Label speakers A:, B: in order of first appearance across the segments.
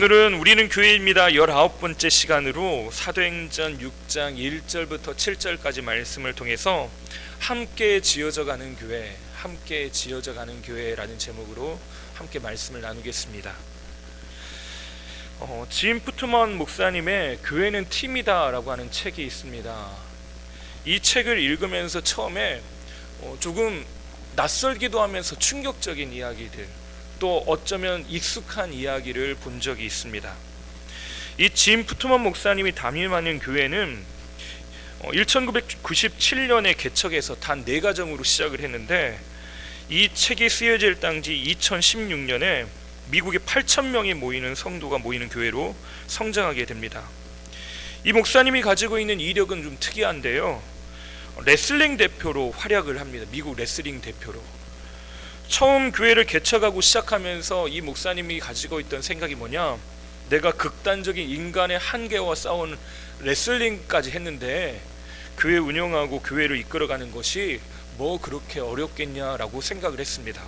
A: 오늘은 우리는 교회입니다 19번째 시간으로 사도행전 6장 1절부터 7절까지 말씀을 통해서 함께 지어져가는 교회, 함께 지어져가는 교회라는 제목으로 함께 말씀을 나누겠습니다. 짐 푸트먼 목사님의 교회는 팀이다 라고 하는 책이 있습니다. 이 책을 읽으면서 처음에 조금 낯설기도 하면서 충격적인 이야기들, 또 어쩌면 익숙한 이야기를 본 적이 있습니다. 이 짐 푸트먼 목사님이 담임하는 교회는 1997년에 개척해서 단 4가정으로 시작을 했는데, 이 책이 쓰여질 당시 2016년에 미국에 8,000명이 모이는 성도가 모이는 교회로 성장하게 됩니다. 이 목사님이 가지고 있는 이력은 좀 특이한데요, 레슬링 대표로 활약을 합니다. 미국 레슬링 대표로. 처음 교회를 개척하고 시작하면서 이 목사님이 가지고 있던 생각이 뭐냐, 내가 극단적인 인간의 한계와 싸우는 레슬링까지 했는데 교회 운영하고 교회를 이끌어가는 것이 뭐 그렇게 어렵겠냐라고 생각을 했습니다.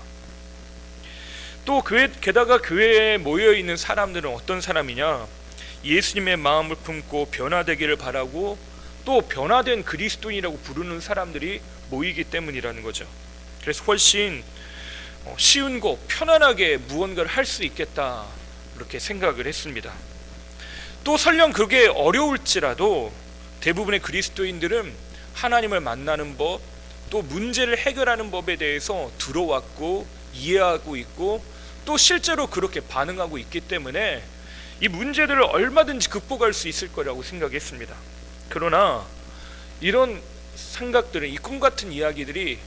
A: 또 게다가 교회에 모여있는 사람들은 어떤 사람이냐, 예수님의 마음을 품고 변화되기를 바라고 또 변화된 그리스도인이라고 부르는 사람들이 모이기 때문이라는 거죠. 그래서 훨씬 쉬운 거 편안하게 무언가를 할 수 있겠다, 이렇게 생각을 했습니다. 또 설령 그게 어려울지라도 대부분의 그리스도인들은 하나님을 만나는 법, 또 문제를 해결하는 법에 대해서 들어왔고 이해하고 있고 또 실제로 그렇게 반응하고 있기 때문에 이 문제들을 얼마든지 극복할 수 있을 거라고 생각했습니다. 그러나 이런 생각들은, 이 꿈 같은 이야기들이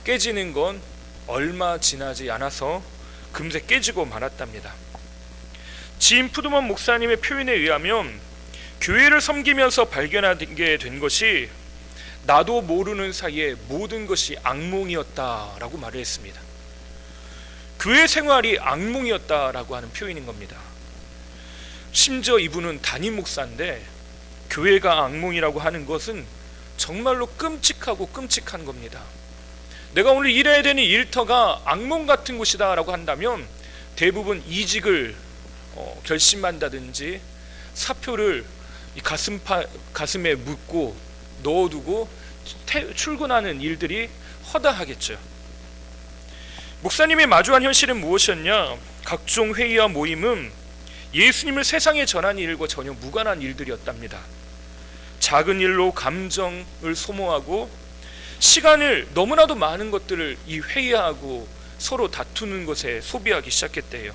A: 깨지는 건 얼마 지나지 않아서 금세 깨지고 말았답니다. 짐 푸트먼 목사님의 표현에 의하면 교회를 섬기면서 발견하게 된 것이 나도 모르는 사이에 모든 것이 악몽이었다라고 말을 했습니다. 교회 생활이 악몽이었다라고 하는 표현인 겁니다. 심지어 이분은 담임 목사인데 교회가 악몽이라고 하는 것은 정말로 끔찍하고 끔찍한 겁니다. 내가 오늘 일해야 되는 일터가 악몽 같은 곳이다 라고 한다면 대부분 이직을 결심한다든지 사표를 가슴에 묻고 넣어두고 출근하는 일들이 허다하겠죠. 목사님이 마주한 현실은 무엇이었냐, 각종 회의와 모임은 예수님을 세상에 전하는 일과 전혀 무관한 일들이었답니다. 작은 일로 감정을 소모하고 시간을, 너무나도 많은 것들을 이 회의하고 서로 다투는 것에 소비하기 시작했대요.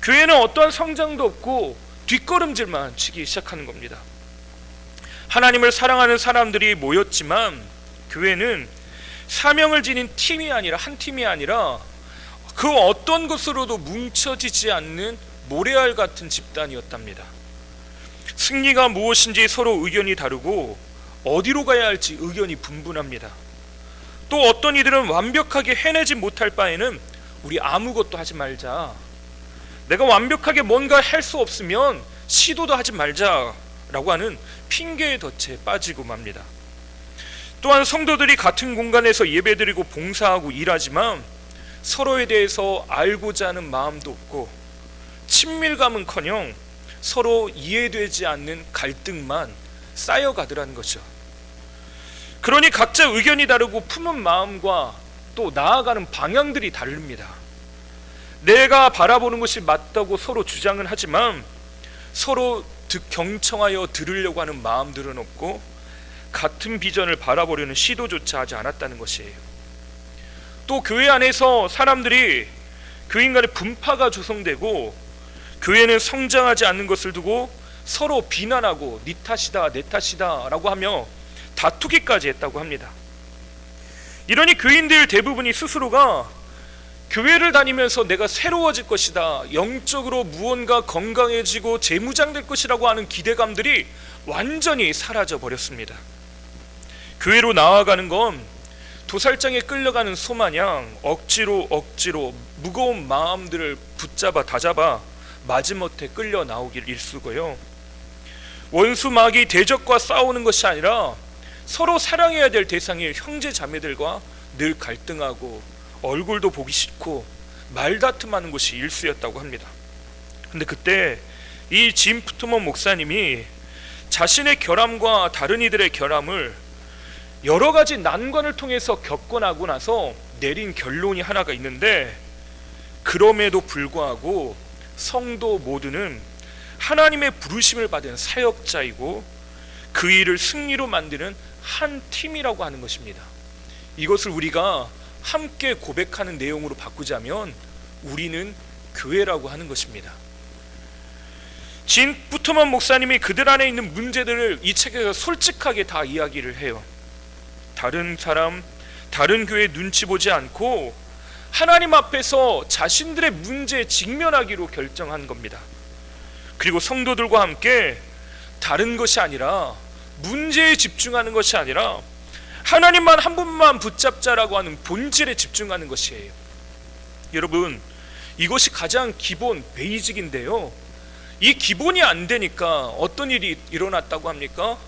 A: 교회는 어떠한 성장도 없고 뒷걸음질만 치기 시작하는 겁니다. 하나님을 사랑하는 사람들이 모였지만 교회는 사명을 지닌 팀이 아니라, 한 팀이 아니라 그 어떤 것으로도 뭉쳐지지 않는 모래알 같은 집단이었답니다. 승리가 무엇인지 서로 의견이 다르고 어디로 가야 할지 의견이 분분합니다. 또 어떤 이들은 완벽하게 해내지 못할 바에는 우리 아무것도 하지 말자, 내가 완벽하게 뭔가 할 수 없으면 시도도 하지 말자라고 하는 핑계의 덫에 빠지고 맙니다. 또한 성도들이 같은 공간에서 예배드리고 봉사하고 일하지만 서로에 대해서 알고자 하는 마음도 없고 친밀감은커녕 서로 이해되지 않는 갈등만 쌓여가더라는 거죠. 그러니 각자 의견이 다르고 품은 마음과 또 나아가는 방향들이 다릅니다. 내가 바라보는 것이 맞다고 서로 주장은 하지만 서로 경청하여 들으려고 하는 마음들은 없고 같은 비전을 바라보려는 시도조차 하지 않았다는 것이에요. 또 교회 안에서 사람들이 교인 간의 분파가 조성되고 교회는 성장하지 않는 것을 두고 서로 비난하고 네 탓이다 내 탓이다 라고 하며 다투기까지 했다고 합니다. 이러니 교인들 대부분이 스스로가 교회를 다니면서 내가 새로워질 것이다, 영적으로 무언가 건강해지고 재무장될 것이라고 하는 기대감들이 완전히 사라져 버렸습니다. 교회로 나아가는 건 도살장에 끌려가는 소마냥 억지로 무거운 마음들을 다잡아 마지못해 끌려 나오길 일쑤고요, 원수 마귀 대적과 싸우는 것이 아니라 서로 사랑해야 될 대상인 형제 자매들과 늘 갈등하고 얼굴도 보기 싫고 말다툼하는 것이 일쑤였다고 합니다. 근데 그때 이 짐 푸트먼 목사님이 자신의 결함과 다른 이들의 결함을 여러 가지 난관을 통해서 겪고 나고 나서 내린 결론이 하나가 있는데, 그럼에도 불구하고 성도 모두는 하나님의 부르심을 받은 사역자이고 그 일을 승리로 만드는 한 팀이라고 하는 것입니다. 이것을 우리가 함께 고백하는 내용으로 바꾸자면 우리는 교회라고 하는 것입니다. 진 푸트먼 목사님이 그들 안에 있는 문제들을 이 책에서 솔직하게 다 이야기를 해요. 다른 사람, 다른 교회 눈치 보지 않고 하나님 앞에서 자신들의 문제에 직면하기로 결정한 겁니다. 그리고 성도들과 함께 다른 것이 아니라, 문제에 집중하는 것이 아니라 하나님만 한 분만 붙잡자라고 하는 본질에 집중하는 것이에요. 여러분, 이것이 가장 기본 베이직인데요, 이 기본이 안 되니까 어떤 일이 일어났다고 합니까?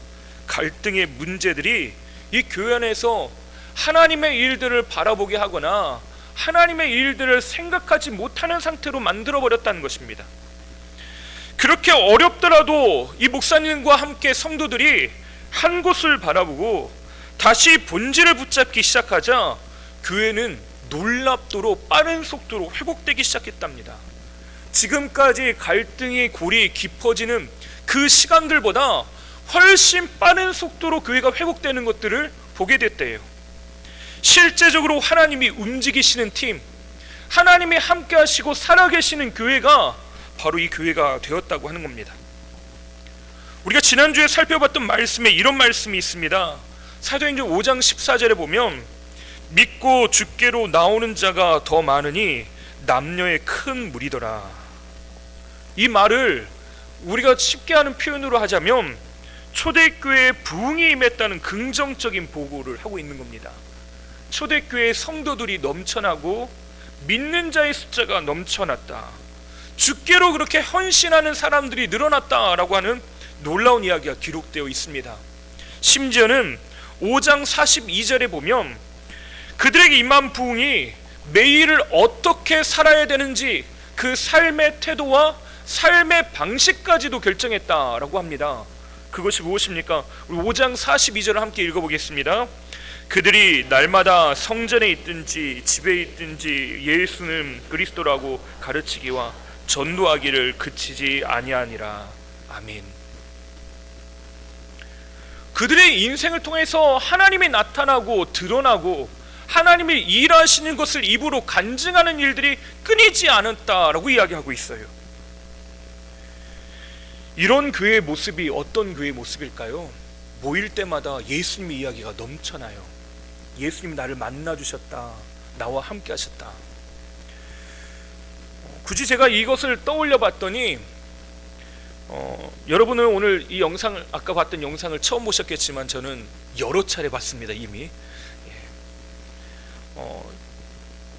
A: 갈등의 문제들이 이 교회 안에서 하나님의 일들을 바라보게 하거나 하나님의 일들을 생각하지 못하는 상태로 만들어버렸다는 것입니다. 그렇게 어렵더라도 이 목사님과 함께 성도들이 한 곳을 바라보고 다시 본질을 붙잡기 시작하자 교회는 놀랍도록 빠른 속도로 회복되기 시작했답니다. 지금까지 갈등의 골이 깊어지는 그 시간들보다 훨씬 빠른 속도로 교회가 회복되는 것들을 보게 됐대요. 실제적으로 하나님이 움직이시는 팀, 하나님이 함께 하시고 살아계시는 교회가 바로 이 교회가 되었다고 하는 겁니다. 우리가 지난주에 살펴봤던 말씀에 이런 말씀이 있습니다. 사도행전 5장 14절에 보면 믿고 주께로 나오는 자가 더 많으니 남녀의 큰 무리더라. 이 말을 우리가 쉽게 하는 표현으로 하자면 초대교회에 부흥이 임했다는 긍정적인 보고를 하고 있는 겁니다. 초대교회의 성도들이 넘쳐나고 믿는 자의 숫자가 넘쳐났다, 주께로 그렇게 헌신하는 사람들이 늘어났다라고 하는 놀라운 이야기가 기록되어 있습니다. 심지어는 5장 42절에 보면 그들에게 임한 부흥이 매일을 어떻게 살아야 되는지 그 삶의 태도와 삶의 방식까지도 결정했다라고 합니다. 그것이 무엇입니까? 우리 5장 42절을 함께 읽어보겠습니다. 그들이 날마다 성전에 있든지 집에 있든지 예수는 그리스도라고 가르치기와 전도하기를 그치지 아니하니라. 아멘. 그들의 인생을 통해서 하나님이 나타나고 드러나고 하나님이 일하시는 것을 입으로 간증하는 일들이 끊이지 않았다라고 이야기하고 있어요. 이런 교회의 모습이 어떤 교회의 모습일까요? 모일 때마다 예수님의 이야기가 넘쳐나요. 예수님이 나를 만나주셨다, 나와 함께 하셨다. 굳이 제가 이것을 떠올려 봤더니 여러분은 오늘 이 영상을, 아까 봤던 영상을 처음 보셨겠지만 저는 여러 차례 봤습니다 이미.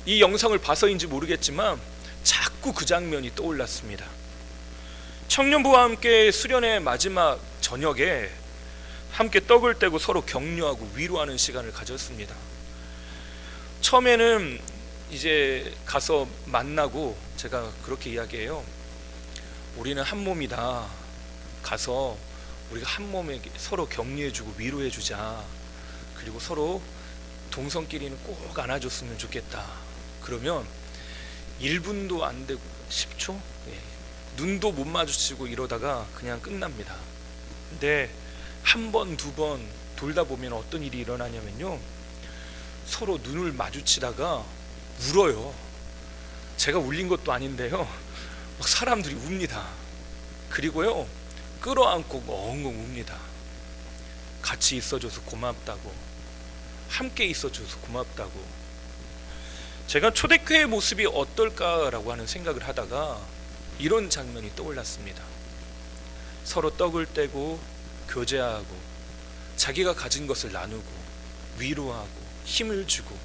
A: 이 영상을 봐서인지 모르겠지만 자꾸 그 장면이 떠올랐습니다. 청년부와 함께 수련의 마지막 저녁에 함께 떡을 떼고 서로 격려하고 위로하는 시간을 가졌습니다. 처음에는 이제 가서 만나고 제가 그렇게 이야기해요. 우리는 한 몸이다. 가서 우리가 한 몸에 서로 격려해주고 위로해주자. 그리고 서로 동성끼리는 꼭 안아줬으면 좋겠다. 그러면 1분도 안 되고 10초? 눈도 못 마주치고 이러다가 그냥 끝납니다. 근데 한 번, 두 번 돌다 보면 어떤 일이 일어나냐면요, 서로 눈을 마주치다가 울어요. 제가 울린 것도 아닌데요, 막 사람들이 웁니다. 그리고요 끌어안고 엉엉 웁니다. 같이 있어줘서 고맙다고, 함께 있어줘서 고맙다고. 제가 초대교회의 모습이 어떨까라고 하는 생각을 하다가 이런 장면이 떠올랐습니다. 서로 떡을 떼고 교제하고 자기가 가진 것을 나누고 위로하고 힘을 주고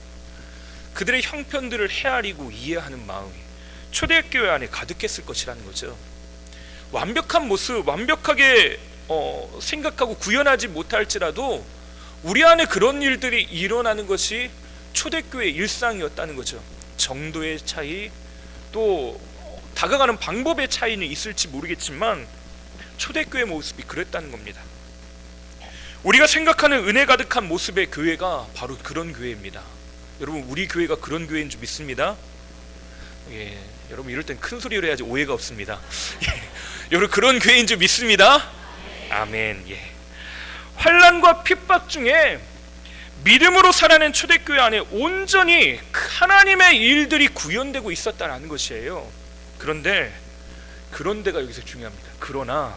A: 그들의 형편들을 헤아리고 이해하는 마음이 초대교회 안에 가득했을 것이라는 거죠. 완벽한 모습, 완벽하게 생각하고 구현하지 못할지라도 우리 안에 그런 일들이 일어나는 것이 초대교회의 일상이었다는 거죠. 정도의 차이, 또 다가가는 방법의 차이는 있을지 모르겠지만 초대교회 모습이 그랬다는 겁니다. 우리가 생각하는 은혜 가득한 모습의 교회가 바로 그런 교회입니다. 여러분, 우리 교회가 그런 교회인 줄 믿습니다. 예, 여러분 이럴 땐 큰 소리로 해야지 오해가 없습니다. 예, 여러분 그런 교회인 줄 믿습니다. 아멘. 예. 환난과 핍박 중에 믿음으로 살아낸 초대교회 안에 온전히 하나님의 일들이 구현되고 있었다는 것이에요. 그런데가 여기서 중요합니다. 그러나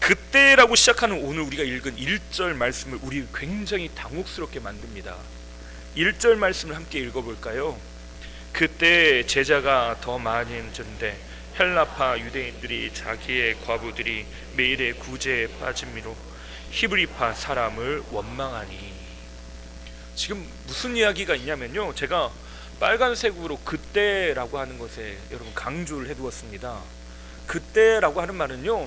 A: 그때라고 시작하는 오늘 우리가 읽은 1절 말씀을 우리 굉장히 당혹스럽게 만듭니다. 1절 말씀을 함께 읽어볼까요? 그때 제자가 더 많아졌는데 헬라파 유대인들이 자기의 과부들이 매일의 구제에 빠짐으로 히브리파 사람을 원망하니. 지금 무슨 이야기가 있냐면요, 제가 빨간색으로 그때라고 하는 것에 여러분 강조를 해두었습니다. 그때라고 하는 말은요,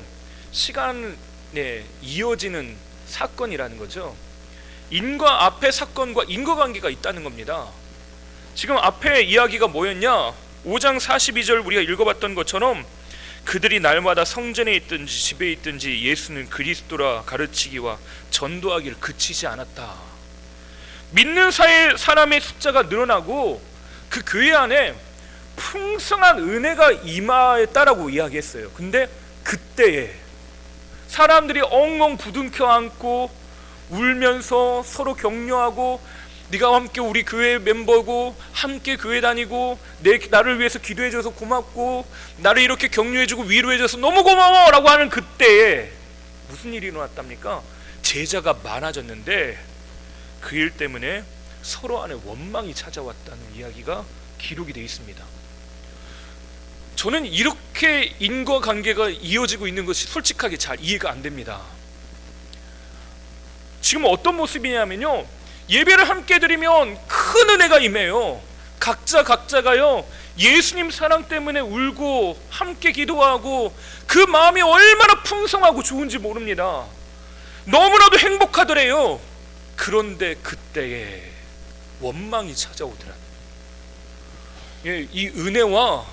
A: 시간에 이어지는 사건이라는 거죠. 인과 앞의 사건과 인과관계가 있다는 겁니다. 지금 앞에 이야기가 뭐였냐? 5장 42절 우리가 읽어봤던 것처럼 그들이 날마다 성전에 있든지 집에 있든지 예수는 그리스도라 가르치기와 전도하기를 그치지 않았다. 믿는 사람의 숫자가 늘어나고 그 교회 안에 풍성한 은혜가 임하였다라고 이야기했어요. 근데 그때에 사람들이 엉엉 부둥켜 안고 울면서 서로 격려하고, 네가 함께 우리 교회 멤버고 함께 교회 다니고 나를 위해서 기도해줘서 고맙고 나를 이렇게 격려해주고 위로해줘서 너무 고마워 라고 하는 그때에 무슨 일이 일어났답니까? 제자가 많아졌는데 그 일 때문에 서로 안에 원망이 찾아왔다는 이야기가 기록이 되어 있습니다. 저는 이렇게 인과관계가 이어지고 있는 것이 솔직하게 잘 이해가 안 됩니다. 지금 어떤 모습이냐면요, 예배를 함께 드리면 큰 은혜가 임해요. 각자가요 예수님 사랑 때문에 울고 함께 기도하고 그 마음이 얼마나 풍성하고 좋은지 모릅니다. 너무나도 행복하더래요. 그런데 그때에 원망이 찾아오더라. 예, 이 은혜와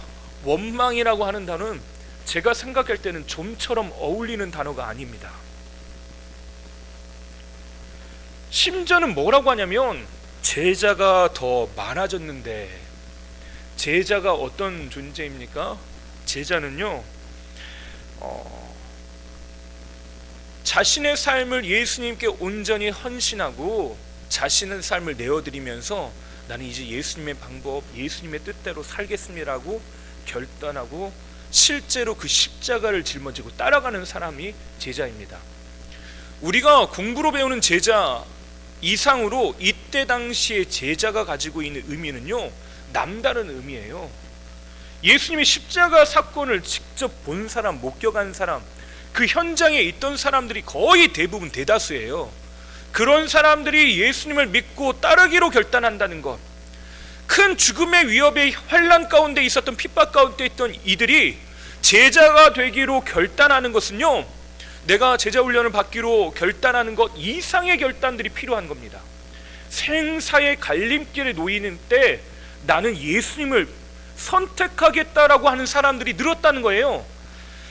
A: 원망이라고 하는 단어는 제가 생각할 때는 좀처럼 어울리는 단어가 아닙니다. 심지어는 뭐라고 하냐면 제자가 더 많아졌는데, 제자가 어떤 존재입니까? 제자는요 자신의 삶을 예수님께 온전히 헌신하고 자신의 삶을 내어드리면서 나는 이제 예수님의 방법, 예수님의 뜻대로 살겠습니다라고 결단하고 실제로 그 십자가를 짊어지고 따라가는 사람이 제자입니다. 우리가 공부로 배우는 제자 이상으로 이때 당시에 제자가 가지고 있는 의미는요 남다른 의미예요. 예수님의 십자가 사건을 직접 본 사람, 목격한 사람, 그 현장에 있던 사람들이 거의 대부분 대다수예요. 그런 사람들이 예수님을 믿고 따르기로 결단한다는 것, 큰 죽음의 위협의 환난 가운데 있었던 핍박 가운데 있던 이들이 제자가 되기로 결단하는 것은요, 내가 제자 훈련을 받기로 결단하는 것 이상의 결단들이 필요한 겁니다. 생사의 갈림길에 놓이는 때 나는 예수님을 선택하겠다라고 하는 사람들이 늘었다는 거예요.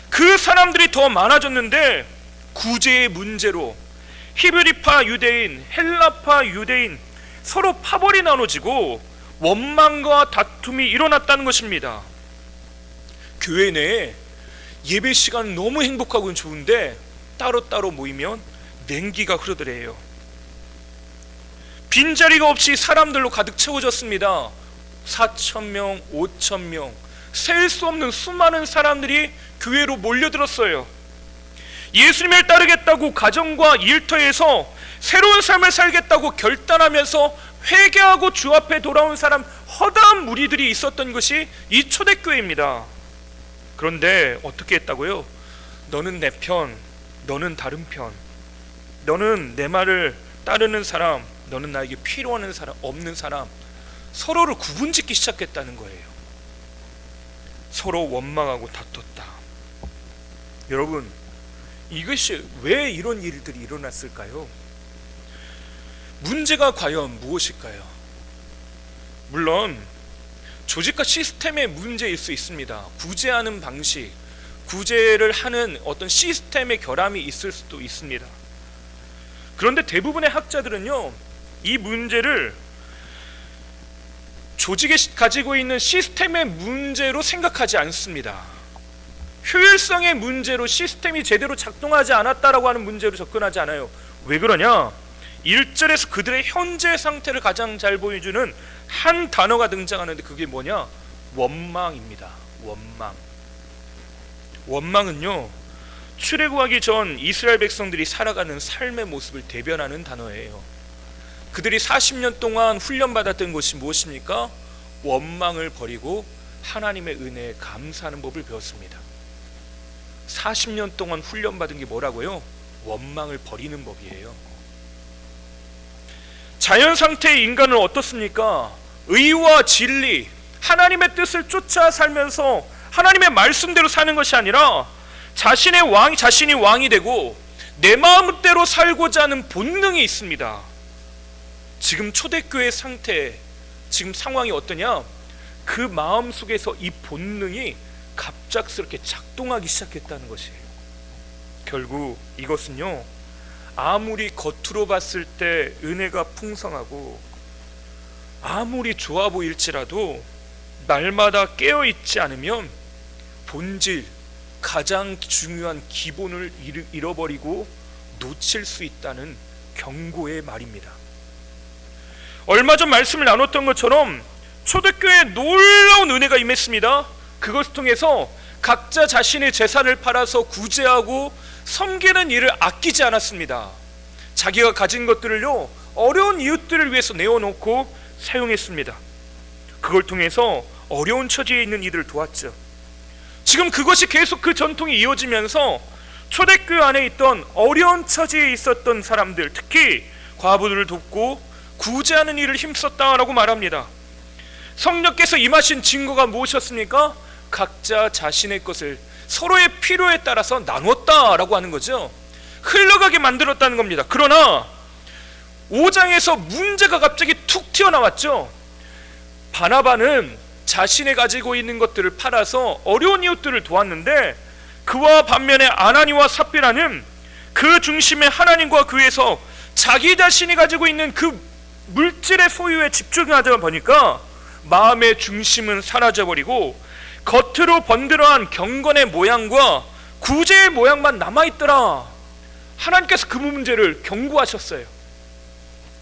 A: 그 사람들이 더 많아졌는데 구제의 문제로 히브리파 유대인, 헬라파 유대인 서로 파벌이 나눠지고 원망과 다툼이 일어났다는 것입니다. 교회 내에 예배 시간은 너무 행복하고 좋은데 따로따로 모이면 냉기가 흐르더래요. 빈자리가 없이 사람들로 가득 채워졌습니다. 4,000명, 5,000명, 셀 수 없는 수많은 사람들이 교회로 몰려들었어요. 예수님을 따르겠다고 가정과 일터에서 새로운 삶을 살겠다고 결단하면서 회개하고 주 앞에 돌아온 사람 허다한 무리들이 있었던 것이 이 초대교회입니다. 그런데 어떻게 했다고요? 너는 내 편, 너는 다른 편, 너는 내 말을 따르는 사람, 너는 나에게 필요한 사람, 없는 사람, 서로를 구분짓기 시작했다는 거예요. 서로 원망하고 다퉜다. 여러분, 이것이 왜 이런 일들이 일어났을까요? 문제가 과연 무엇일까요? 물론 조직과 시스템의 문제일 수 있습니다. 구제하는 방식, 구제를 하는 어떤 시스템의 결함이 있을 수도 있습니다. 그런데 대부분의 학자들은요, 이 문제를 조직이 가지고 있는 시스템의 문제로 생각하지 않습니다. 효율성의 문제로, 시스템이 제대로 작동하지 않았다라고 하는 문제로 접근하지 않아요. 왜 그러냐? 1절에서 그들의 현재 상태를 가장 잘 보여주는 한 단어가 등장하는데 그게 뭐냐? 원망입니다. 원망. 원망은요, 출애굽하기 전 이스라엘 백성들이 살아가는 삶의 모습을 대변하는 단어예요. 그들이 40년 동안 훈련받았던 것이 무엇입니까? 원망을 버리고 하나님의 은혜에 감사하는 법을 배웠습니다. 40년 동안 훈련받은 게 뭐라고요? 원망을 버리는 법이에요. 자연 상태의 인간은 어떻습니까? 의와 진리, 하나님의 뜻을 쫓아 살면서 하나님의 말씀대로 사는 것이 아니라 자신이 왕이 되고 내 마음대로 살고자 하는 본능이 있습니다. 지금 초대교회 상태, 지금 상황이 어떠냐? 그 마음 속에서 이 본능이 갑작스럽게 작동하기 시작했다는 것이에요. 결국 이것은요, 아무리 겉으로 봤을 때 은혜가 풍성하고 아무리 좋아 보일지라도 날마다 깨어있지 않으면 본질, 가장 중요한 기본을 잃어버리고 놓칠 수 있다는 경고의 말입니다. 얼마 전 말씀을 나눴던 것처럼 초대교회에 놀라운 은혜가 임했습니다. 그것을 통해서 각자 자신의 재산을 팔아서 구제하고 섬기는 일을 아끼지 않았습니다. 자기가 가진 것들을요, 어려운 이웃들을 위해서 내어놓고 사용했습니다. 그걸 통해서 어려운 처지에 있는 이들을 도왔죠. 지금 그것이 계속 그 전통이 이어지면서 초대교회 안에 있던 어려운 처지에 있었던 사람들, 특히 과부들을 돕고 구제하는 일을 힘썼다라고 말합니다. 성령께서 임하신 증거가 무엇이었습니까? 각자 자신의 것을 서로의 필요에 따라서 나눴다라고 하는 거죠. 흘러가게 만들었다는 겁니다. 그러나 5장에서 문제가 갑자기 툭 튀어나왔죠. 바나바는 자신이 가지고 있는 것들을 팔아서 어려운 이웃들을 도왔는데, 그와 반면에 아나니와 삽비라는 그 중심에 하나님과 그 위에서 자기 자신이 가지고 있는 그 물질의 소유에 집중하다 보니까 마음의 중심은 사라져버리고 겉으로 번들어한 경건의 모양과 구제의 모양만 남아있더라. 하나님께서 그 문제를 경고하셨어요.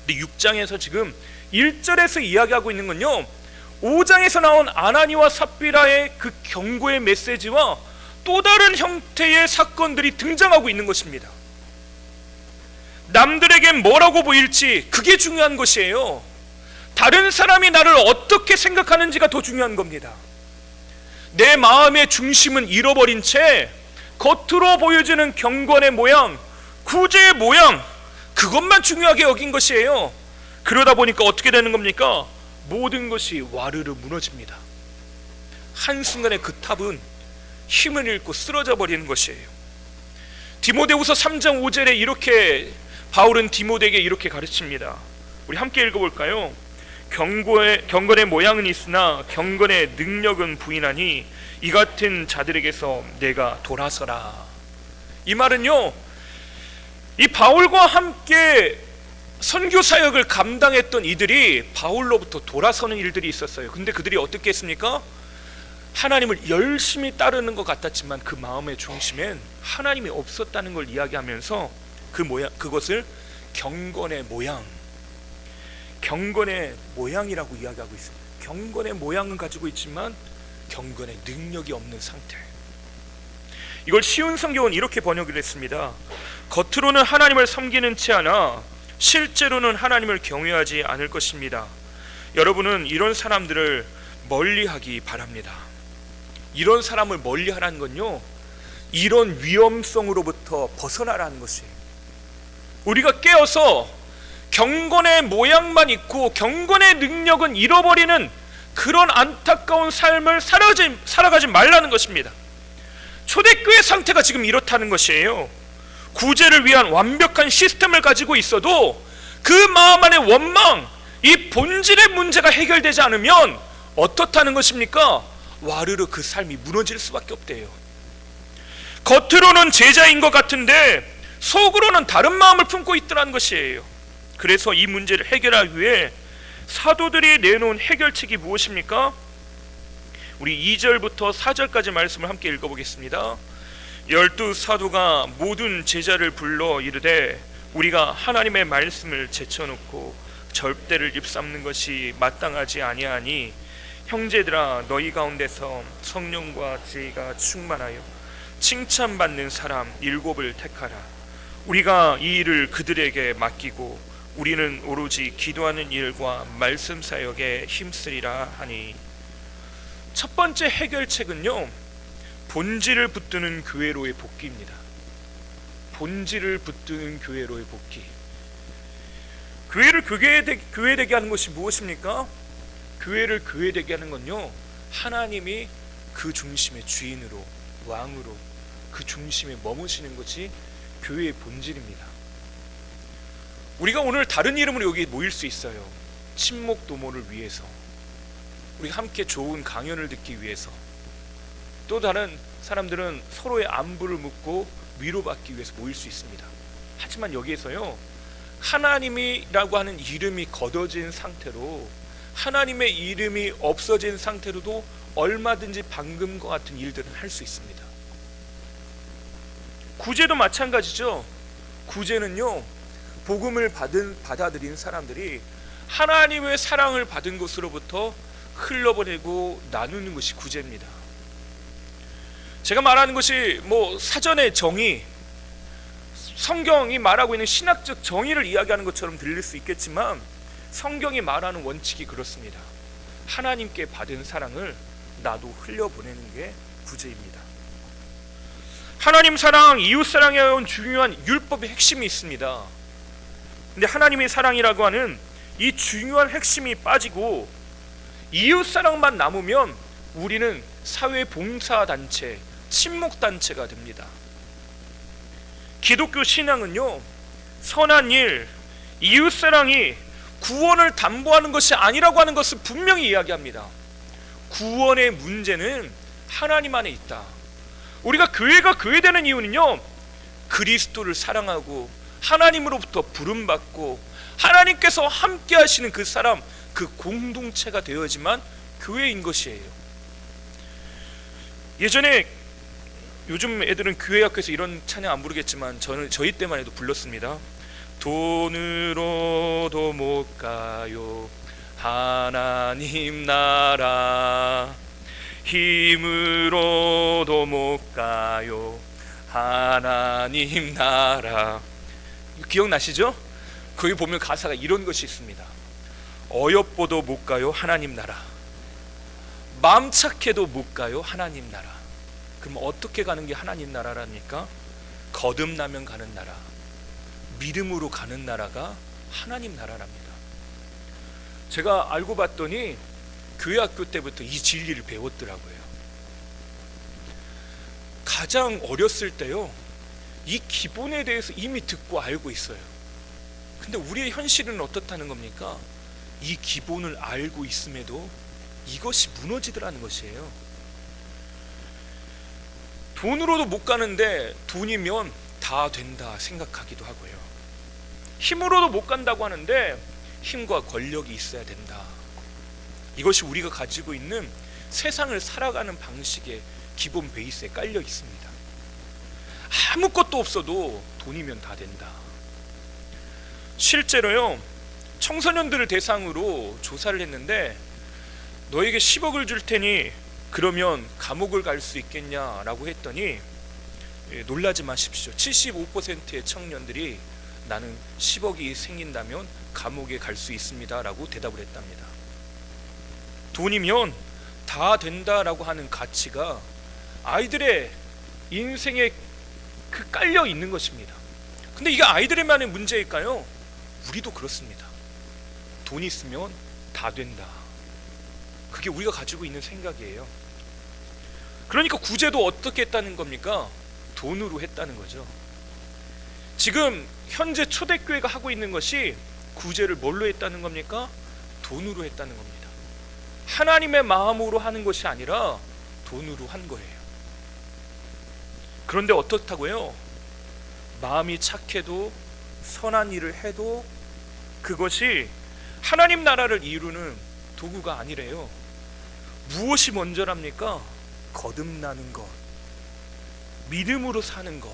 A: 근데 6장에서 지금 1절에서 이야기하고 있는 건요, 5장에서 나온 아나니와 삽비라의 그 경고의 메시지와 또 다른 형태의 사건들이 등장하고 있는 것입니다. 남들에겐 뭐라고 보일지 그게 중요한 것이에요. 다른 사람이 나를 어떻게 생각하는지가 더 중요한 겁니다. 내 마음의 중심은 잃어버린 채 겉으로 보여지는 경건의 모양, 구제의 모양, 그것만 중요하게 여긴 것이에요. 그러다 보니까 어떻게 되는 겁니까? 모든 것이 와르르 무너집니다. 한순간에 그 탑은 힘을 잃고 쓰러져 버리는 것이에요. 디모데후서 3장 5절에 이렇게 바울은 디모데에게 이렇게 가르칩니다. 우리 함께 읽어볼까요? 경건의 모양은 있으나 경건의 능력은 부인하니 이 같은 자들에게서 내가 돌아서라. 이 말은요, 이 바울과 함께 선교 사역을 감당했던 이들이 바울로부터 돌아서는 일들이 있었어요. 근데 그들이 어떻게 했습니까? 하나님을 열심히 따르는 것 같았지만 그 마음의 중심엔 하나님이 없었다는 걸 이야기하면서 그것을 경건의 모양, 경건의 모양이라고 이야기하고 있습니다. 경건의 모양은 가지고 있지만 경건의 능력이 없는 상태. 이걸 쉬운 성경은 이렇게 번역을 했습니다. 겉으로는 하나님을 섬기는 채 하나 실제로는 하나님을 경외하지 않을 것입니다. 여러분은 이런 사람들을 멀리하기 바랍니다. 이런 사람을 멀리하라는 건요, 이런 위험성으로부터 벗어나라는 것이에요. 우리가 깨어서 경건의 모양만 있고 경건의 능력은 잃어버리는 그런 안타까운 삶을 살아가지 말라는 것입니다. 초대교회 상태가 지금 이렇다는 것이에요. 구제를 위한 완벽한 시스템을 가지고 있어도 그 마음 안의 원망, 이 본질의 문제가 해결되지 않으면 어떻다는 것입니까? 와르르 그 삶이 무너질 수밖에 없대요. 겉으로는 제자인 것 같은데 속으로는 다른 마음을 품고 있더라는 것이에요. 그래서 이 문제를 해결하기 위해 사도들이 내놓은 해결책이 무엇입니까? 우리 2절부터 4절까지 말씀을 함께 읽어보겠습니다. 12사도가 모든 제자를 불러 이르되 우리가 하나님의 말씀을 제쳐놓고 절대를 입삼는 것이 마땅하지 아니하니 형제들아 너희 가운데서 성령과 지혜가 충만하여 칭찬받는 사람 7을 택하라. 우리가 이 일을 그들에게 맡기고 우리는 오로지 기도하는 일과 말씀 사역에 힘쓰리라 하니, 첫 번째 해결책은요, 본질을 붙드는 교회로의 복귀입니다. 본질을 붙드는 교회로의 복귀. 교회를 교회되게 하는 것이 무엇입니까? 교회를 교회되게 하는 건요, 하나님이 그 중심의 주인으로, 왕으로 그 중심에 머무시는 것이 교회의 본질입니다. 우리가 오늘 다른 이름으로 여기 모일 수 있어요. 친목 도모를 위해서, 우리가 함께 좋은 강연을 듣기 위해서, 또 다른 사람들은 서로의 안부를 묻고 위로받기 위해서 모일 수 있습니다. 하지만 여기에서요, 하나님이라고 하는 이름이 걷어진 상태로, 하나님의 이름이 없어진 상태로도 얼마든지 방금과 같은 일들은 할 수 있습니다. 구제도 마찬가지죠. 구제는요, 복음을 받아들인 사람들이 하나님의 사랑을 받은 것으로부터 흘러보내고 나누는 것이 구제입니다. 제가 말하는 것이 사전의 정의, 성경이 말하고 있는 신학적 정의를 이야기하는 것처럼 들릴 수 있겠지만 성경이 말하는 원칙이 그렇습니다. 하나님께 받은 사랑을 나도 흘려보내는 게 구제입니다. 하나님 사랑, 이웃 사랑에 온 중요한 율법의 핵심이 있습니다. 근데 하나님의 사랑이라고 하는 이 중요한 핵심이 빠지고 이웃 사랑만 남으면 우리는 사회 봉사단체, 친목단체가 됩니다. 기독교 신앙은요, 선한 일, 이웃 사랑이 구원을 담보하는 것이 아니라고 하는 것을 분명히 이야기합니다. 구원의 문제는 하나님 안에 있다. 우리가 교회가 교회되는 이유는요, 그리스도를 사랑하고 하나님으로부터 부름받고 하나님께서 함께 하시는 그 사람, 그 공동체가 되어야지만 교회인 것이에요. 예전에, 요즘 애들은 교회 학교에서 이런 찬양 안 부르겠지만 저희 때만 해도 불렀습니다. 돈으로도 못 가요 하나님 나라, 힘으로도 못 가요 하나님 나라. 기억나시죠? 거기 보면 가사가 이런 것이 있습니다. 어여뻐도 못 가요 하나님 나라, 마음 착해도 못 가요 하나님 나라. 그럼 어떻게 가는 게 하나님 나라랍니까? 거듭나면 가는 나라, 믿음으로 가는 나라가 하나님 나라랍니다. 제가 알고 봤더니 교회 학교 때부터 이 진리를 배웠더라고요. 가장 어렸을 때요, 이 기본에 대해서 이미 듣고 알고 있어요. 근데 우리의 현실은 어떻다는 겁니까? 이 기본을 알고 있음에도 이것이 무너지더라는 것이에요. 돈으로도 못 가는데 돈이면 다 된다 생각하기도 하고요. 힘으로도 못 간다고 하는데 힘과 권력이 있어야 된다. 이것이 우리가 가지고 있는 세상을 살아가는 방식의 기본 베이스에 깔려 있습니다. 아무것도 없어도 돈이면 다 된다. 실제로요, 청소년들을 대상으로 조사를 했는데 너에게 10억을 줄 테니 그러면 감옥을 갈 수 있겠냐라고 했더니, 놀라지 마십시오. 75%의 청년들이 나는 10억이 생긴다면 감옥에 갈 수 있습니다 라고 대답을 했답니다. 돈이면 다 된다라고 하는 가치가 아이들의 인생에 깔려 있는 것입니다. 근데 이게 아이들만의 문제일까요? 우리도 그렇습니다. 돈 있으면 다 된다. 그게 우리가 가지고 있는 생각이에요. 그러니까 구제도 어떻게 했다는 겁니까? 돈으로 했다는 거죠. 지금 현재 초대교회가 하고 있는 것이 구제를 뭘로 했다는 겁니까? 돈으로 했다는 겁니다. 하나님의 마음으로 하는 것이 아니라 돈으로 한 거예요. 그런데 어떻다고요? 마음이 착해도 선한 일을 해도 그것이 하나님 나라를 이루는 도구가 아니래요. 무엇이 먼저랍니까? 거듭나는 것, 믿음으로 사는 것,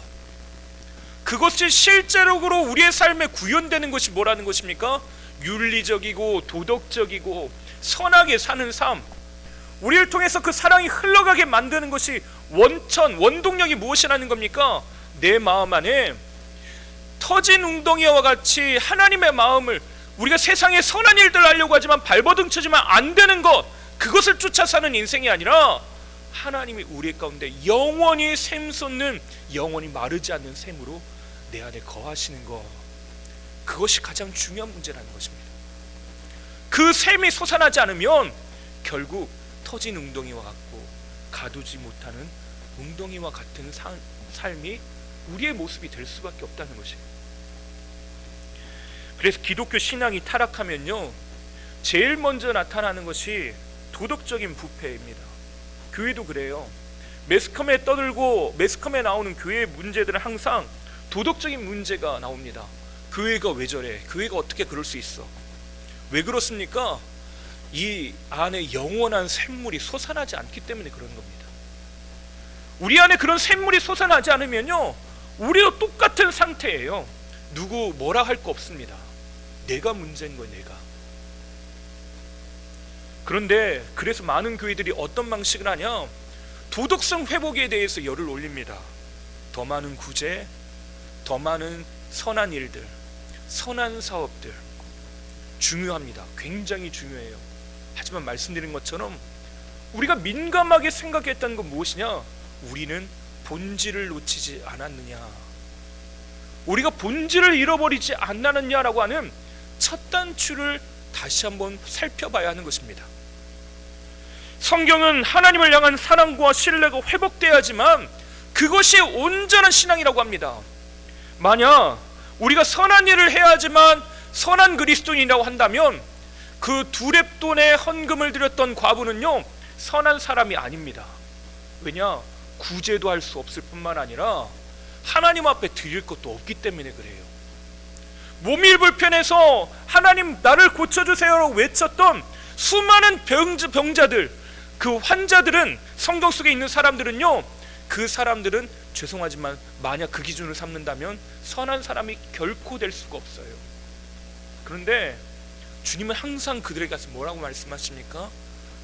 A: 그것이 실제적으로 우리의 삶에 구현되는 것이 뭐라는 것입니까? 윤리적이고 도덕적이고 선하게 사는 삶, 우리를 통해서 그 사랑이 흘러가게 만드는 것이 원동력이 무엇이라는 겁니까? 내 마음 안에 터진 웅덩이와 같이 하나님의 마음을, 우리가 세상에 선한 일들 하려고 하지만 발버둥 쳐지만 안 되는 것, 그것을 쫓아 사는 인생이 아니라 하나님이 우리 가운데 영원히 샘솟는, 영원히 마르지 않는 샘으로 내 안에 거하시는 것, 그것이 가장 중요한 문제라는 것입니다. 그 샘이 솟아나지 않으면 결국 터진 웅덩이와 같고 가두지 못하는 웅덩이와 같은 삶이 우리의 모습이 될 수밖에 없다는 것이에요. 그래서 기독교 신앙이 타락하면요, 제일 먼저 나타나는 것이 도덕적인 부패입니다. 교회도 그래요. 매스컴에 떠들고 매스컴에 나오는 교회의 문제들은 항상 도덕적인 문제가 나옵니다. 교회가 왜 저래? 교회가 어떻게 그럴 수 있어? 왜 그렇습니까? 이 안에 영원한 샘물이 솟아나지 않기 때문에 그런 겁니다. 우리 안에 그런 샘물이 솟아나지 않으면요, 우리도 똑같은 상태예요. 누구 뭐라 할 거 없습니다. 내가 문제인 거예요, 내가. 그런데 그래서 많은 교회들이 어떤 방식을 하냐, 도덕성 회복에 대해서 열을 올립니다. 더 많은 구제, 더 많은 선한 일들, 선한 사업들 중요합니다. 굉장히 중요해요. 하지만 말씀드린 것처럼 우리가 민감하게 생각했던 건 무엇이냐? 우리는 본질을 놓치지 않았느냐, 우리가 본질을 잃어버리지 않았느냐라고 하는 첫 단추를 다시 한번 살펴봐야 하는 것입니다. 성경은 하나님을 향한 사랑과 신뢰가 회복돼야지만 그것이 온전한 신앙이라고 합니다. 만약 우리가 선한 일을 해야지만 선한 그리스도인이라고 한다면 그 두렙돈에 헌금을 드렸던 과부는요, 선한 사람이 아닙니다. 왜냐? 구제도 할 수 없을 뿐만 아니라 하나님 앞에 드릴 것도 없기 때문에 그래요. 몸이 불편해서 하나님 나를 고쳐주세요라고 외쳤던 수많은 병자들, 그 환자들은, 성경 속에 있는 사람들은요, 그 사람들은 죄송하지만 만약 그 기준을 삼는다면 선한 사람이 결코 될 수가 없어요. 그런데 주님은 항상 그들에게 가서 뭐라고 말씀하십니까?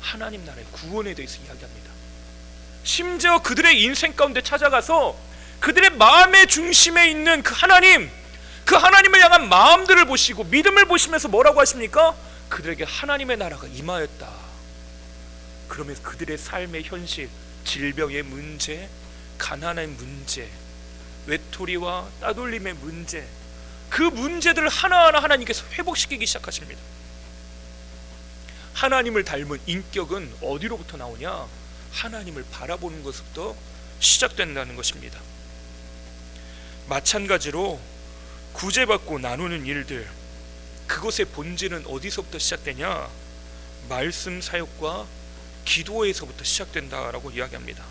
A: 하나님 나라의 구원에 대해서 이야기합니다. 심지어 그들의 인생 가운데 찾아가서 그들의 마음의 중심에 있는 그 하나님, 그 하나님을 향한 마음들을 보시고 믿음을 보시면서 뭐라고 하십니까? 그들에게 하나님의 나라가 임하였다. 그러면서 그들의 삶의 현실, 질병의 문제, 가난의 문제, 외톨이와 따돌림의 문제, 그 문제들을 하나하나 하나님께서 회복시키기 시작하십니다. 하나님을 닮은 인격은 어디로부터 나오냐? 하나님을 바라보는 것부터 시작된다는 것입니다. 마찬가지로 구제받고 나누는 일들, 그것의 본질은 어디서부터 시작되냐? 말씀 사역과 기도에서부터 시작된다라고 이야기합니다.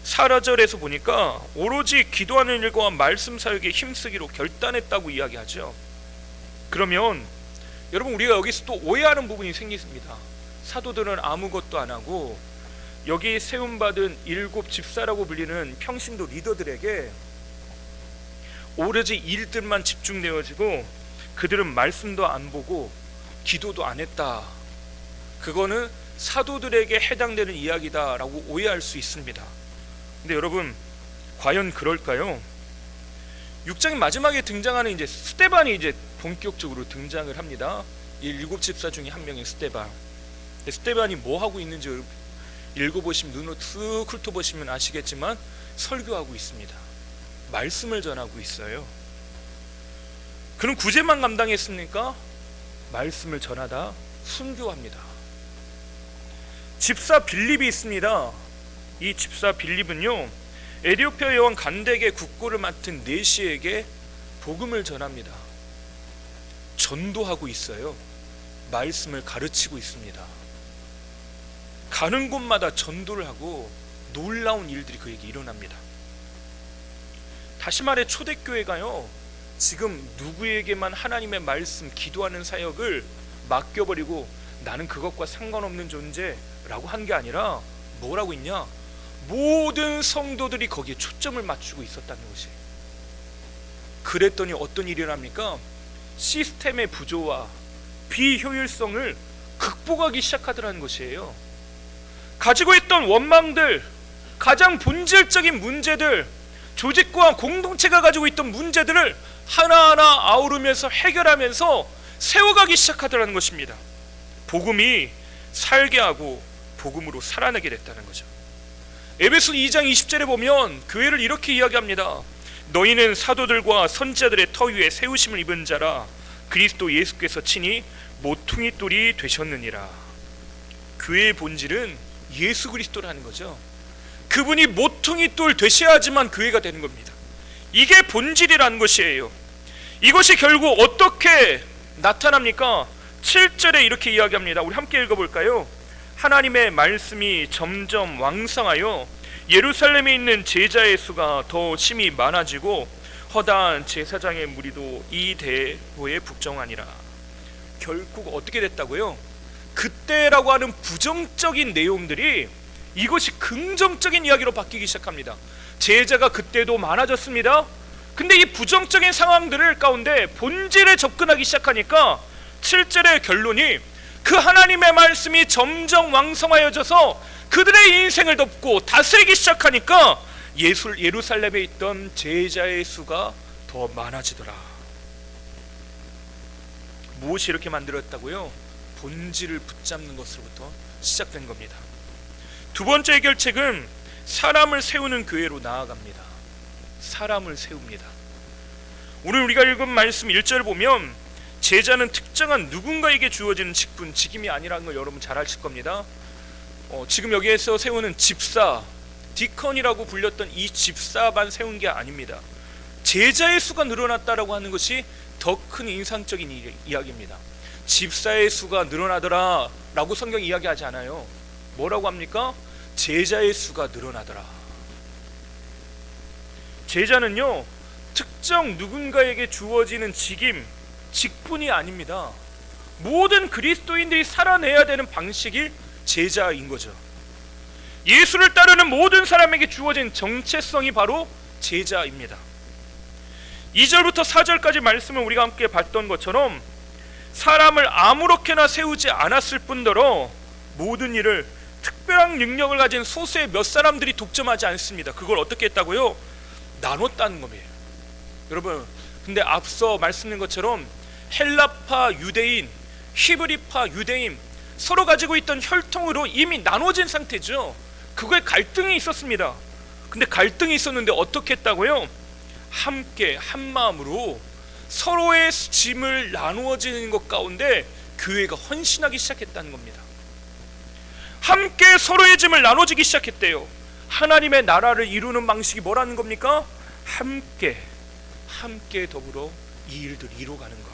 A: 사라절에서 보니까 오로지 기도하는 일과 말씀 사역에 힘쓰기로 결단했다고 이야기하죠. 그러면 여러분, 우리가 여기서 또 오해하는 부분이 생깁니다. 사도들은 아무것도 안 하고 여기 세움받은 7 집사라고 불리는 평신도 리더들에게 오로지 일들만 집중되어지고 그들은 말씀도 안 보고 기도도 안 했다, 그거는 사도들에게 해당되는 이야기다라고 오해할 수 있습니다. 근데 여러분, 과연 그럴까요? 6장 마지막에 등장하는 이제 스데반이 이제 본격적으로 등장을 합니다. 이 7 집사 중에 한 명인 스데반. 스데반이 뭐 하고 있는지 읽어보시면, 눈으로 쓱 훑어보시면 아시겠지만 설교하고 있습니다. 말씀을 전하고 있어요. 그는 구제만 감당했습니까? 말씀을 전하다 순교합니다. 집사 빌립이 있습니다. 이 집사 빌립은요, 에티오피아 여왕 간덱의 국고를 맡은 네시에게 복음을 전합니다. 전도하고 있어요. 말씀을 가르치고 있습니다. 가는 곳마다 전도를 하고 놀라운 일들이 그에게 일어납니다. 다시 말해 초대교회가요, 지금 누구에게만 하나님의 말씀 기도하는 사역을 맡겨버리고 나는 그것과 상관없는 존재라고 한 게 아니라 뭐라고 있냐, 모든 성도들이 거기에 초점을 맞추고 있었다는 것이에요. 그랬더니 어떤 일이 일어납니까? 시스템의 부조와 비효율성을 극복하기 시작하더라는 것이에요. 가지고 있던 원망들, 가장 본질적인 문제들, 조직과 공동체가 가지고 있던 문제들을 하나하나 아우르면서 해결하면서 세워가기 시작하더라는 것입니다. 복음이 살게 하고 복음으로 살아나게 됐다는 거죠. 에베소 2장 20절에 보면 교회를 이렇게 이야기합니다. 너희는 사도들과 선지자들의 터 위에 세우심을 입은 자라, 그리스도 예수께서 친히 모퉁이 돌이 되셨느니라. 교회의 본질은 예수 그리스도라는 거죠. 그분이 모퉁이 돌 되셔야지만 교회가 되는 겁니다. 이게 본질이라는 것이에요. 이것이 결국 어떻게 나타납니까? 7절에 이렇게 이야기합니다. 우리 함께 읽어볼까요? 하나님의 말씀이 점점 왕성하여 예루살렘에 있는 제자의 수가 더 심히 많아지고 허다한 제사장의 무리도 이 대호에 북종하니라. 결국 어떻게 됐다고요? 그때라고 하는 부정적인 내용들이 이것이 긍정적인 이야기로 바뀌기 시작합니다. 제자가 그때도 많아졌습니다. 근데 이 부정적인 상황들을 가운데 본질에 접근하기 시작하니까 7절의 결론이 그 하나님의 말씀이 점점 왕성하여져서 그들의 인생을 덮고 다스리기 시작하니까 예루살렘에 있던 제자의 수가 더 많아지더라. 무엇이 이렇게 만들었다고요? 본질을 붙잡는 것으로부터 시작된 겁니다. 두 번째 해결책은 사람을 세우는 교회로 나아갑니다. 사람을 세웁니다. 오늘 우리가 읽은 말씀 1절 보면 제자는 특정한 누군가에게 주어지는 직분, 직임이 아니라는 걸 여러분 잘 아실 겁니다. 지금 여기에서 세우는 집사, 디컨이라고 불렸던 이 집사만 세운 게 아닙니다. 제자의 수가 늘어났다라고 하는 것이 더 큰 인상적인 이야기입니다. 집사의 수가 늘어나더라 라고 성경이 이야기하지 않아요. 뭐라고 합니까? 제자의 수가 늘어나더라. 제자는요, 특정 누군가에게 주어지는 직임, 직분이 아닙니다. 모든 그리스도인들이 살아내야 되는 방식이 제자인 거죠. 예수를 따르는 모든 사람에게 주어진 정체성이 바로 제자입니다. 2절부터 4절까지 말씀을 우리가 함께 봤던 것처럼 사람을 아무렇게나 세우지 않았을 뿐더러 모든 일을 특별한 능력을 가진 소수의 몇 사람들이 독점하지 않습니다. 그걸 어떻게 했다고요? 나눴다는 겁니다. 여러분, 근데 앞서 말씀드린 것처럼 헬라파 유대인, 히브리파 유대인 서로 가지고 있던 혈통으로 이미 나눠진 상태죠. 그거에 갈등이 있었습니다. 근데 갈등이 있었는데 어떻게 했다고요? 함께 한 마음으로 서로의 짐을 나누어지는 것 가운데 교회가 헌신하기 시작했다는 겁니다. 함께 서로의 짐을 나눠지기 시작했대요. 하나님의 나라를 이루는 방식이 뭐라는 겁니까? 함께 더불어 이 일들을 이루어가는 것.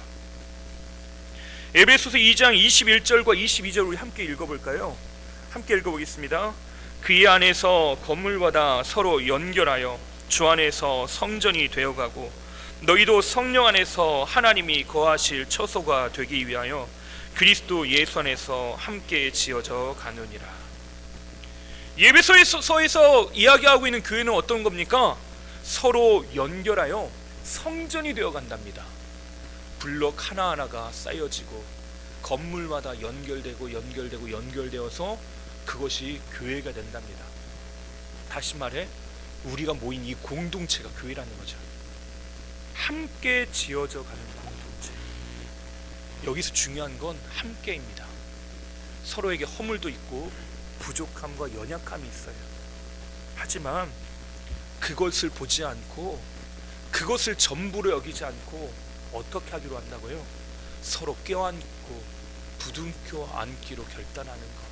A: 에베소서 2장 21절과 22절 우리 함께 읽어볼까요? 함께 읽어보겠습니다. 그의 안에서 건물마다 서로 연결하여 주 안에서 성전이 되어가고 너희도 성령 안에서 하나님이 거하실 처소가 되기 위하여 그리스도 예수 안에서 함께 지어져 가느니라. 에베소서에서 이야기하고 있는 교회는 어떤 겁니까? 서로 연결하여 성전이 되어 간답니다. 블록 하나하나가 쌓여지고 건물마다 연결되어서 그것이 교회가 된답니다. 다시 말해 우리가 모인 이 공동체가 교회라는 거죠. 함께 지어져 가는 공동체. 여기서 중요한 건 함께입니다. 서로에게 허물도 있고 부족함과 연약함이 있어요. 하지만 그것을 보지 않고 그것을 전부로 여기지 않고 어떻게 하기로 한다고요? 서로 껴안고 부둥켜 안기로 결단하는 것.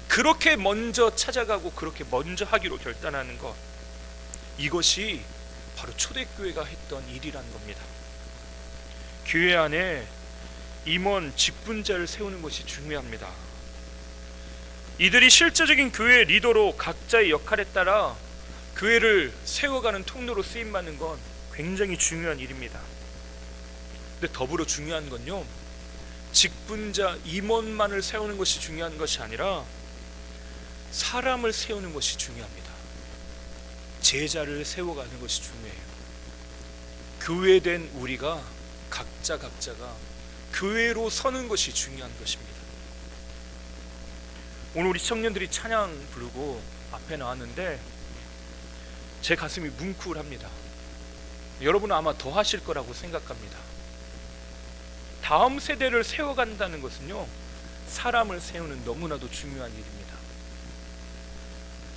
A: 그렇게 먼저 찾아가고 그렇게 먼저 하기로 결단하는 것. 이것이 바로 초대교회가 했던 일이라는 겁니다. 교회 안에 임원 직분자를 세우는 것이 중요합니다. 이들이 실제적인 교회 리더로 각자의 역할에 따라 교회를 세워가는 통로로 쓰임받는 건 굉장히 중요한 일입니다. 근데 더불어 중요한 건요, 직분자 임원만을 세우는 것이 중요한 것이 아니라 사람을 세우는 것이 중요합니다. 제자를 세워가는 것이 중요해요. 교회된 우리가 각자가 교회로 서는 것이 중요한 것입니다. 오늘 우리 청년들이 찬양 부르고 앞에 나왔는데 제 가슴이 뭉클합니다. 여러분은 아마 더 하실 거라고 생각합니다. 다음 세대를 세워간다는 것은요, 사람을 세우는 너무나도 중요한 일입니다.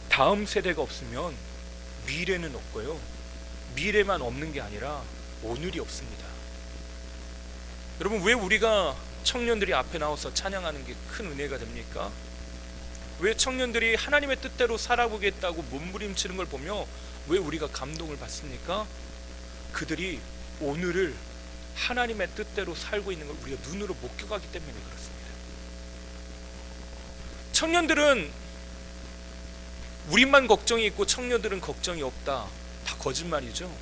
A: 다음 세대가 없으면 미래는 없고요, 미래만 없는 게 아니라 오늘이 없습니다. 여러분, 왜 우리가 청년들이 앞에 나와서 찬양하는 게 큰 은혜가 됩니까? 왜 청년들이 하나님의 뜻대로 살아보겠다고 몸부림치는 걸 보며 왜 우리가 감동을 받습니까? 그들이 오늘을 하나님의 뜻대로 살고 있는 걸 우리가 눈으로 목격하기 때문에 그렇습니다. 청년들은 우리만 걱정이 있고 청년들은 걱정이 없다, 다 거짓말이죠.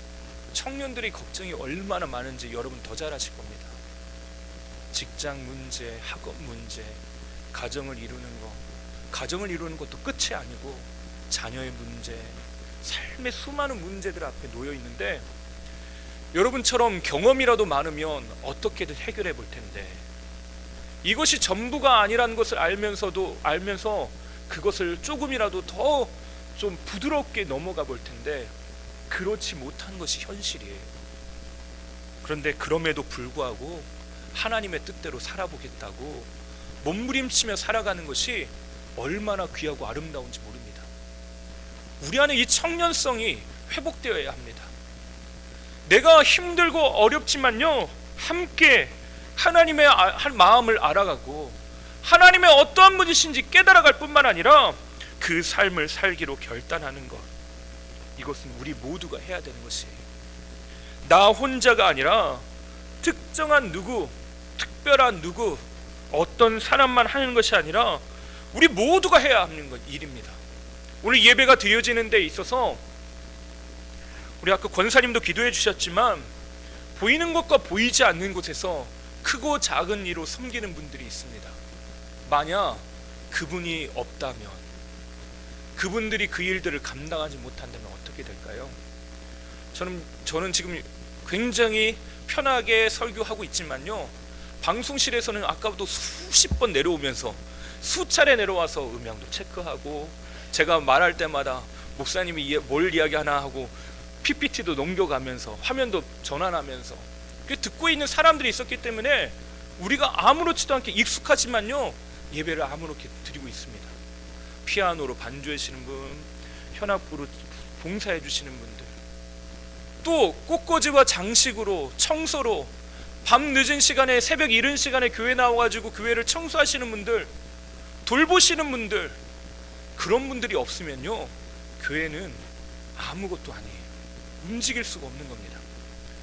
A: 청년들의 걱정이 얼마나 많은지 여러분 더 잘 아실 겁니다. 직장 문제, 학업 문제, 가정을 이루는 거, 가정을 이루는 것도 끝이 아니고 자녀의 문제, 삶의 수많은 문제들 앞에 놓여 있는데, 여러분처럼 경험이라도 많으면 어떻게든 해결해 볼 텐데, 이것이 전부가 아니라는 것을 알면서 그것을 조금이라도 더 좀 부드럽게 넘어가 볼 텐데, 그렇지 못한 것이 현실이에요. 그런데 그럼에도 불구하고 하나님의 뜻대로 살아보겠다고 몸부림치며 살아가는 것이 얼마나 귀하고 아름다운지 모릅니다. 우리 안에 이 청년성이 회복되어야 합니다. 내가 힘들고 어렵지만요, 함께 하나님의 마음을 알아가고 하나님의 어떠한 분이신지 깨달아갈 뿐만 아니라 그 삶을 살기로 결단하는 것, 이것은 우리 모두가 해야 되는 것이에요. 나 혼자가 아니라 특정한 누구, 특별한 누구, 어떤 사람만 하는 것이 아니라 우리 모두가 해야 하는 일입니다. 오늘 예배가 드려지는 데 있어서 우리 아까 권사님도 기도해 주셨지만, 보이는 것과 보이지 않는 곳에서 크고 작은 일로 섬기는 분들이 있습니다. 만약 그분이 없다면, 그분들이 그 일들을 감당하지 못한다면 어떻게 될까요? 저는 지금 굉장히 편하게 설교하고 있지만요, 방송실에서는 아까부터 수십 번 내려오면서 수차례 내려와서 음향도 체크하고, 제가 말할 때마다 목사님이 뭘 이야기하나 하고 PPT도 넘겨가면서 화면도 전환하면서 듣고 있는 사람들이 있었기 때문에 우리가 아무렇지도 않게 익숙하지만요, 예배를 아무렇게 드리고 있습니다. 피아노로 반주하시는 분, 현악부로 봉사해 주시는 분들, 또 꽃꽂이와 장식으로, 청소로 밤 늦은 시간에, 새벽 이른 시간에 교회 나와가지고 교회를 청소하시는 분들, 돌보시는 분들, 그런 분들이 없으면요, 교회는 아무것도 아니에요. 움직일 수가 없는 겁니다.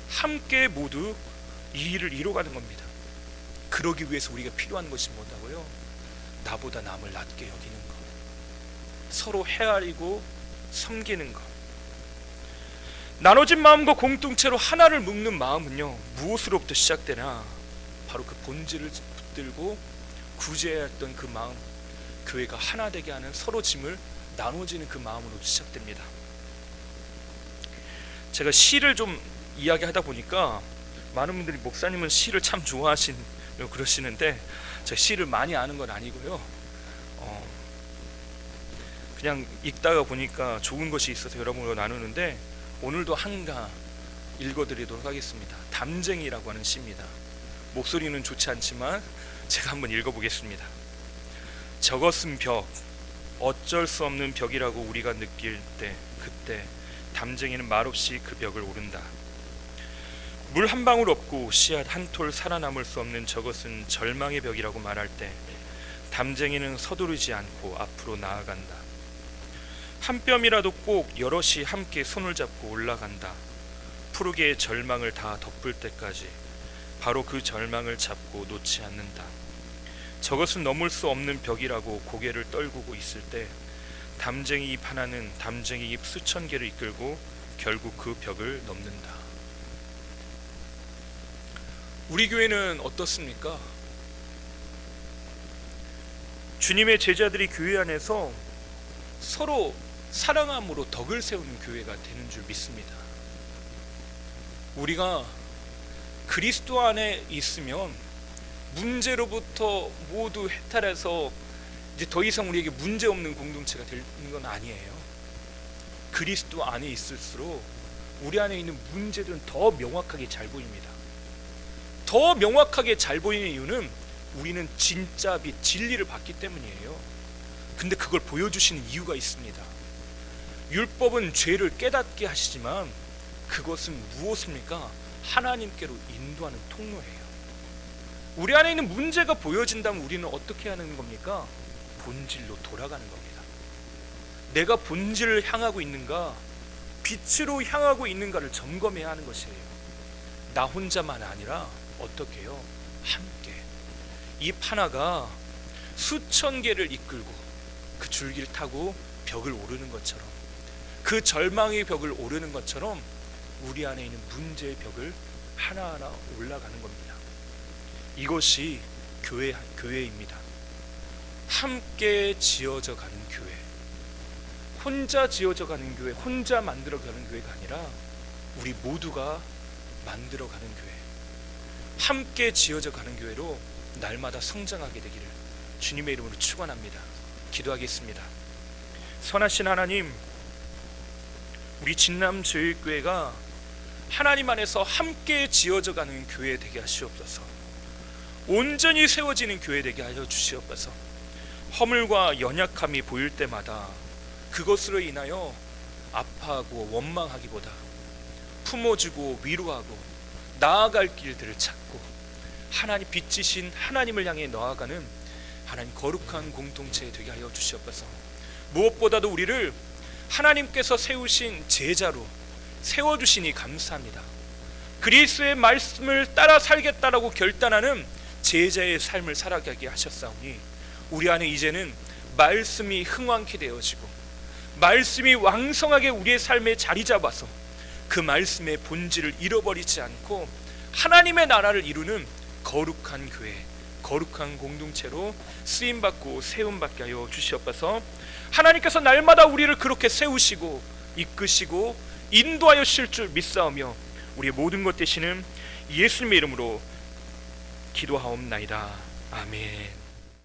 A: 함께 모두 이 일을 이뤄가는 겁니다. 그러기 위해서 우리가 필요한 것이 뭐다고요? 나보다 남을 낮게 여기는 것, 서로 헤아리고 섬기는 것. 나눠진 마음과 공동체로 하나를 묶는 마음은요, 무엇으로부터 시작되나? 바로 그 본질을 붙들고 구제해야 했던 그 마음, 교회가 하나 되게 하는, 서로 짐을 나눠지는 그 마음으로 시작됩니다. 제가 시를 좀 이야기하다 보니까 많은 분들이 목사님은 시를 참 좋아하시는 그러시는데, 제가 시를 많이 아는 건 아니고요, 그냥 읽다가 보니까 좋은 것이 있어서 여러분과 나누는데, 오늘도 한가 읽어드리도록 하겠습니다. 담쟁이라고 하는 시입니다. 목소리는 좋지 않지만 제가 한번 읽어보겠습니다. 저것은 벽, 어쩔 수 없는 벽이라고 우리가 느낄 때, 그때 담쟁이는 말없이 그 벽을 오른다. 물 한 방울 없고 씨앗 한 톨 살아남을 수 없는 저것은 절망의 벽이라고 말할 때, 담쟁이는 서두르지 않고 앞으로 나아간다. 한 뼘이라도 꼭 여럿이 함께 손을 잡고 올라간다. 푸르게의 절망을 다 덮을 때까지 바로 그 절망을 잡고 놓지 않는다. 저것은 넘을 수 없는 벽이라고 고개를 떨구고 있을 때 담쟁이 잎 하나는 담쟁이 잎 수천 개를 이끌고 결국 그 벽을 넘는다. 우리 교회는 어떻습니까? 주님의 제자들이 교회 안에서 서로 사랑함으로 덕을 세우는 교회가 되는 줄 믿습니다. 우리가 그리스도 안에 있으면 문제로부터 모두 해탈해서 이제 더 이상 우리에게 문제 없는 공동체가 되는 건 아니에요. 그리스도 안에 있을수록 우리 안에 있는 문제들은 더 명확하게 잘 보입니다. 더 명확하게 잘 보이는 이유는 우리는 진짜 빛, 진리를 봤기 때문이에요. 근데 그걸 보여주시는 이유가 있습니다. 율법은 죄를 깨닫게 하시지만 그것은 무엇입니까? 하나님께로 인도하는 통로예요. 우리 안에 있는 문제가 보여진다면 우리는 어떻게 하는 겁니까? 본질로 돌아가는 겁니다. 내가 본질을 향하고 있는가, 빛으로 향하고 있는가를 점검해야 하는 것이에요. 나 혼자만 아니라 어떻게 해요? 함께. 잎 하나가 수천 개를 이끌고 그 줄기를 타고 벽을 오르는 것처럼, 그 절망의 벽을 오르는 것처럼 우리 안에 있는 문제의 벽을 하나하나 올라가는 겁니다. 이것이 교회입니다. 함께 지어져 가는 교회. 혼자 지어져 가는 교회, 혼자 만들어 가는 교회가 아니라 우리 모두가 만들어 가는 교회, 함께 지어져 가는 교회로 날마다 성장하게 되기를 주님의 이름으로 축원합니다. 기도하겠습니다. 선하신 하나님, 우리 진남제일교회가 하나님 안에서 함께 지어져 가는 교회 되게 하시옵소서. 온전히 세워지는 교회 되게 하여 주시옵소서. 허물과 연약함이 보일 때마다 그것으로 인하여 아파하고 원망하기보다 품어주고 위로하고 나아갈 길들을 찾고 하나님 빚지신 하나님을 향해 나아가는 하나님 거룩한 공동체 되게 하여 주시옵소서. 무엇보다도 우리를 하나님께서 세우신 제자로 세워주시니 감사합니다. 그리스도의 말씀을 따라 살겠다라고 결단하는 제자의 삶을 살아가게 하셨사오니 우리 안에 이제는 말씀이 흥왕케 되어지고 말씀이 왕성하게 우리의 삶에 자리 잡아서 그 말씀의 본질을 잃어버리지 않고 하나님의 나라를 이루는 거룩한 교회, 거룩한 공동체로 쓰임받고 세움받게 하여 주시옵소서. 하나님께서 날마다 우리를 그렇게 세우시고 이끄시고 인도하여 주실 줄 믿사오며 우리의 모든 것 되시는 예수님의 이름으로 기도하옵나이다. 아멘.